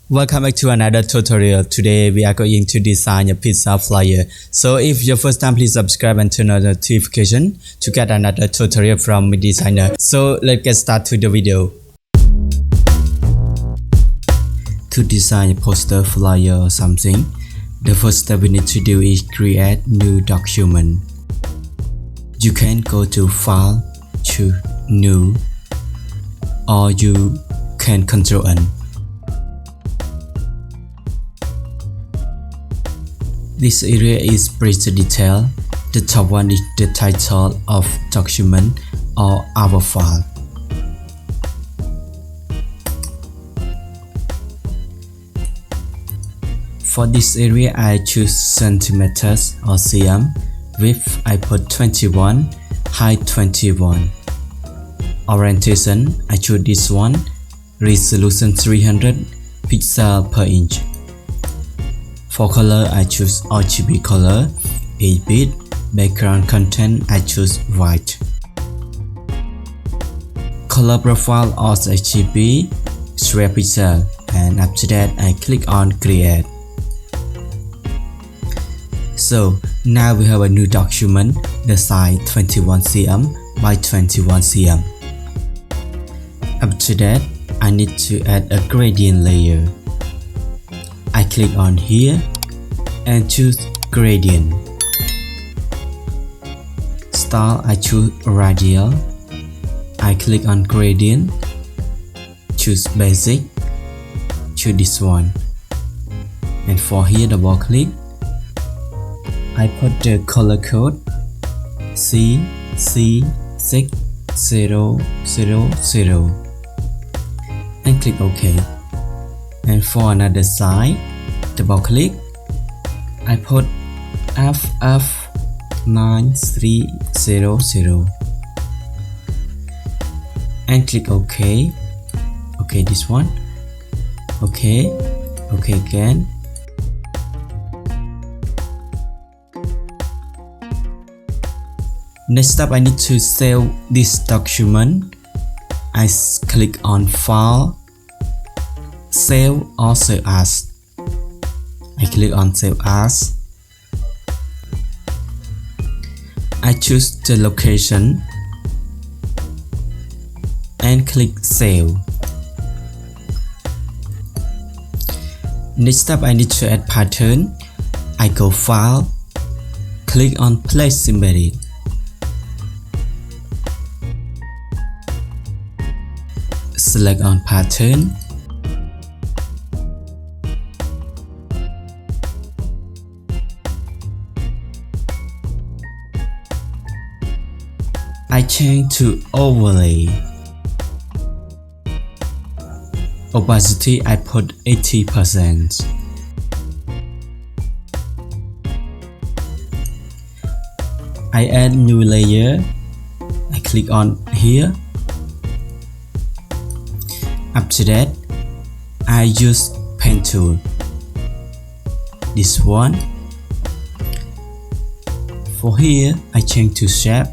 Welcome back to another tutorial. Today we are going to design a pizza flyer. So if your first time, please subscribe and turn on the notification to get another tutorial from me designer. So let's get started to the video. To design a poster, flyer or something, the first step we need to do is create new document. You can go to File, choose New, or you can Ctrl N. This area is pretty detailed. The top one is the title of document or our file. For this area, I choose centimeters or cm. Width I put 21, height 21. Orientation I choose this one. Resolution 300 pixels per inch. For color, I choose RGB color, 8-bit. Background content, I choose white. Color profile also RGB, 3 pixel, and after that, I click on create. So now we have a new document, the size 21 cm by 21 cm. After that, I need to add a gradient layer. I click on here and choose gradient. Style I choose radial. I click on gradient, choose basic, choose this one. And for here double click. I put the color code CC6000 and click OK. And for another side, double click. I put FF9300 and click OK. OK, this one. OK. OK again. Next up, I need to save this document. I click on File, Save or Save As. I click on Save As. I choose the location and click Save. Next up, I need to add pattern. I go File, click on Place Embedded. Select on pattern. I change to overlay. Opacity I put 80%. I add new layer. I click on here. After that, I use pen tool. This one. For here, I change to shape.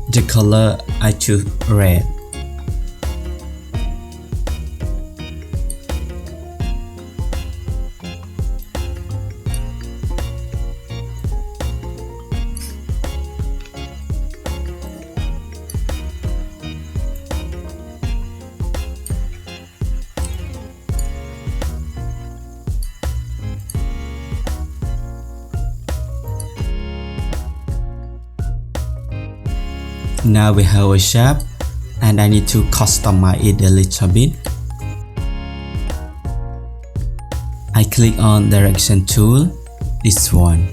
The color I choose red. Now we have a shape and I need to customize it a little bit. I click on direction tool, this one.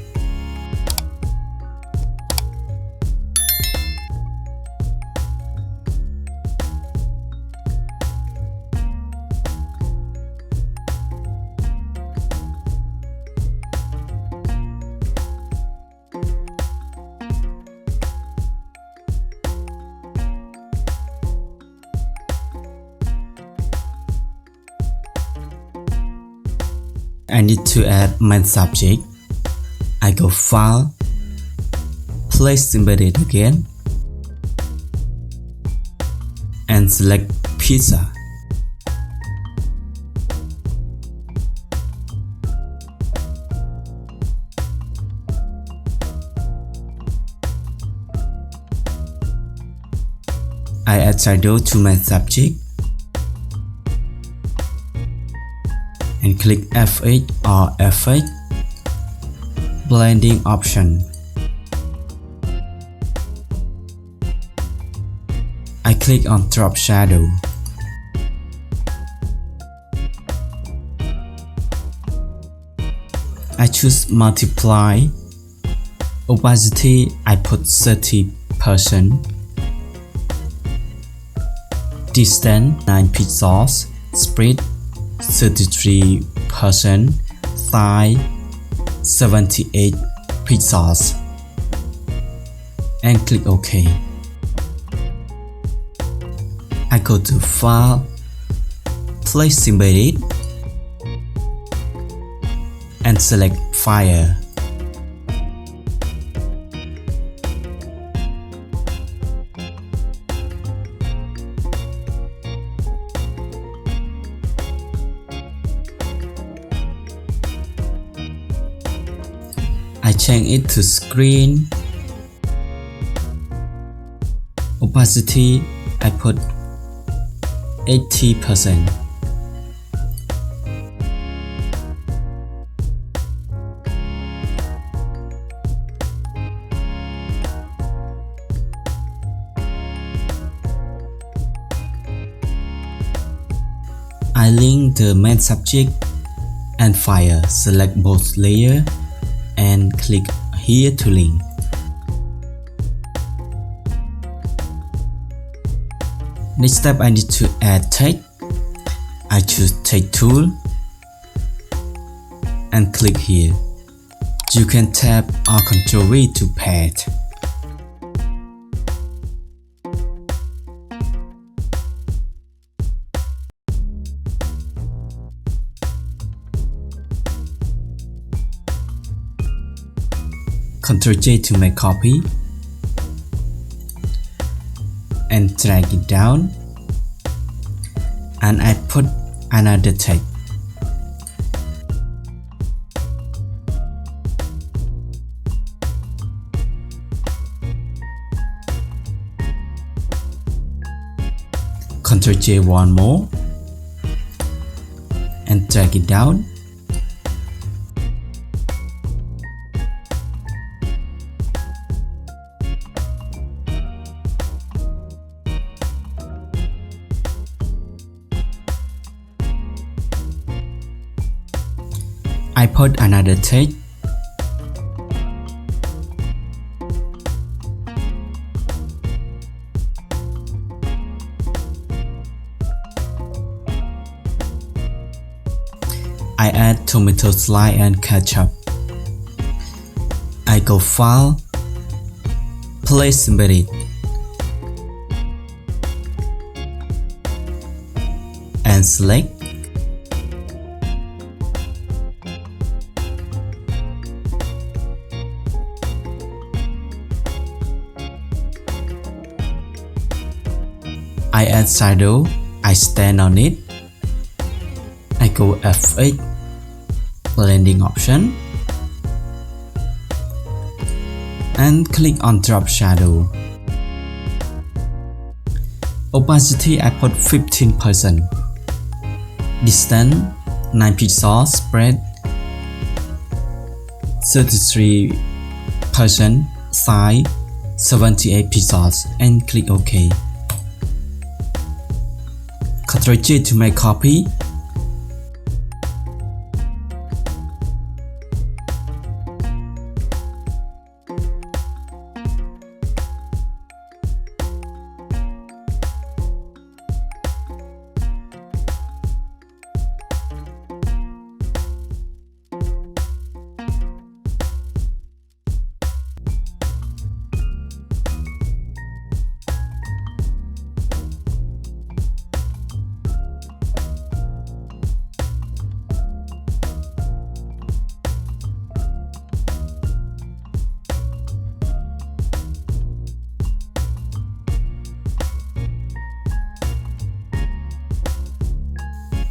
I need to add main subject. I go File, Place Embedded again, and select Pizza. I add shadow to my subject and click F8 or Effect, blending option. I click on drop shadow. I choose multiply. Opacity I put 30%. Distance 9 pixels. Spread 33%. Size 78 pixels. And click OK. I go to File, Place Embedded, and select Fire. I change it to screen. Opacity I put 80%. I link the main subject and fire. Select both layers and click here to link. Next step, I need to add text. I choose text tool and click here. You can tap or Ctrl V to paste. Ctrl J to make copy and drag it down, and I put another text. Ctrl J one more and drag it down. I put another text. I add tomato slice and ketchup. I go File, Place Embedded, and select. I add shadow. I stand on it. I go F8, blending option, and click on drop shadow. Opacity I put 15%. Distance 9 pixels. Spread 33%. Size 78 pixels, and click OK. Ctrl J to make copy.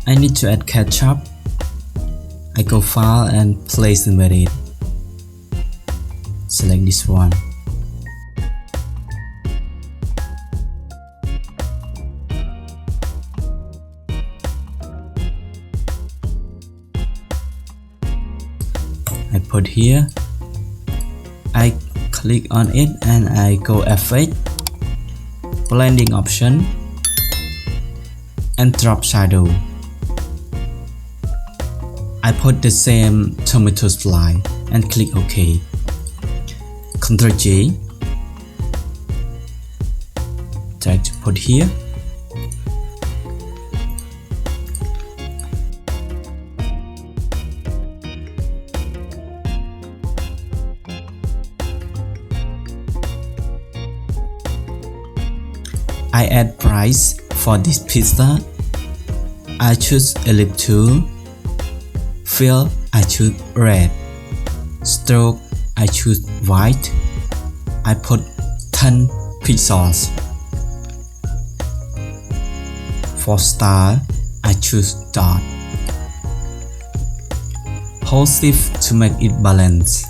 I need to add ketchup. I go File and Place Embedded. Select this one. put here. I click on it and I go effect, blending option, and drop shadow. I put the same tomato line and click OK. Ctrl G, drag to put here. I add price for this pizza. I choose ellipse tool. Fill, I choose red. Stroke, I choose white. I put 10 pixels. For style, I choose dot. Hold shift to make it balance.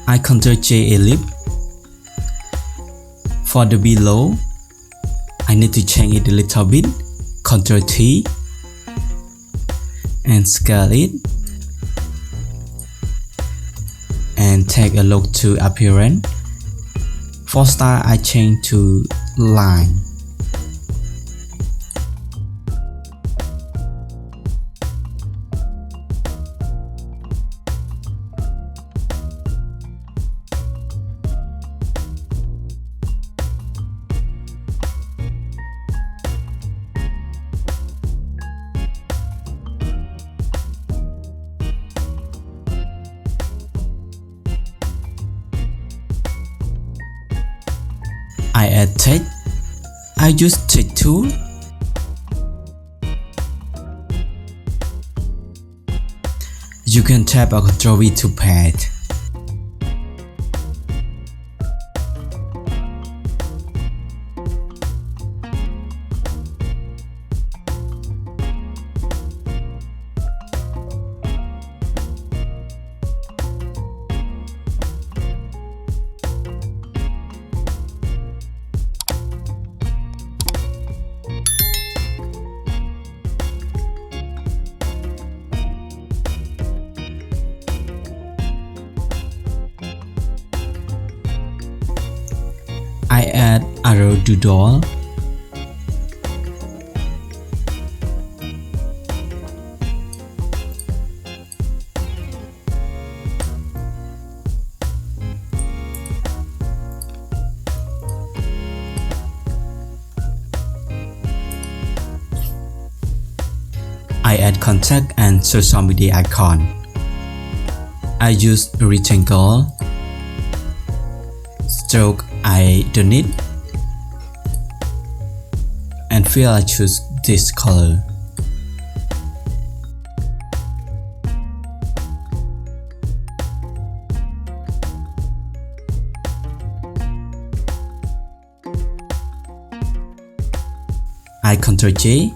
I Ctrl J ellipse. For the below, I need to change it a little bit. Ctrl T and scale it and take a look to appearance. For style, I change to line. I add text. I use text tool. You can tap or Ctrl V to pad. I add arrow doodle. I add contact and social media icon. I use rectangle. Stroke I don't need, and fill I choose this color. I Ctrl J.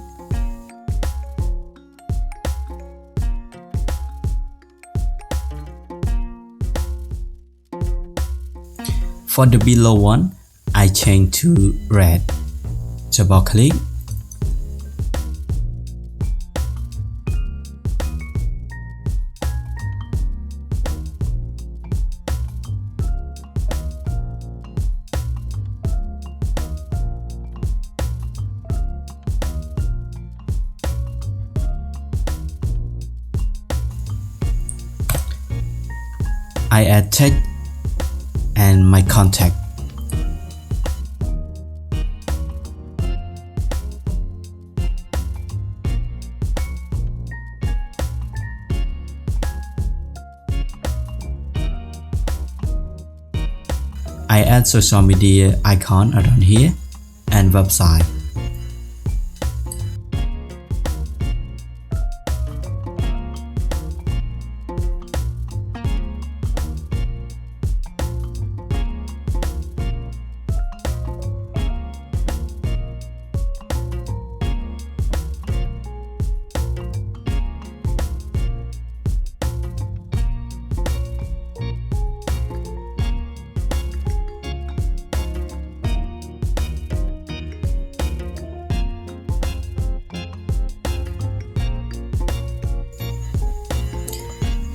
For the below one, I change to red. Double click. I add text and my contact. I add social media icon around here and website.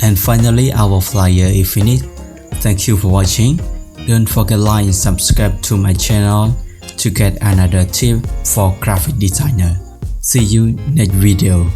And finally, our flyer is finished. Thank you for watching. Don't forget to like and subscribe to my channel to get another tip for graphic designer. See you next video.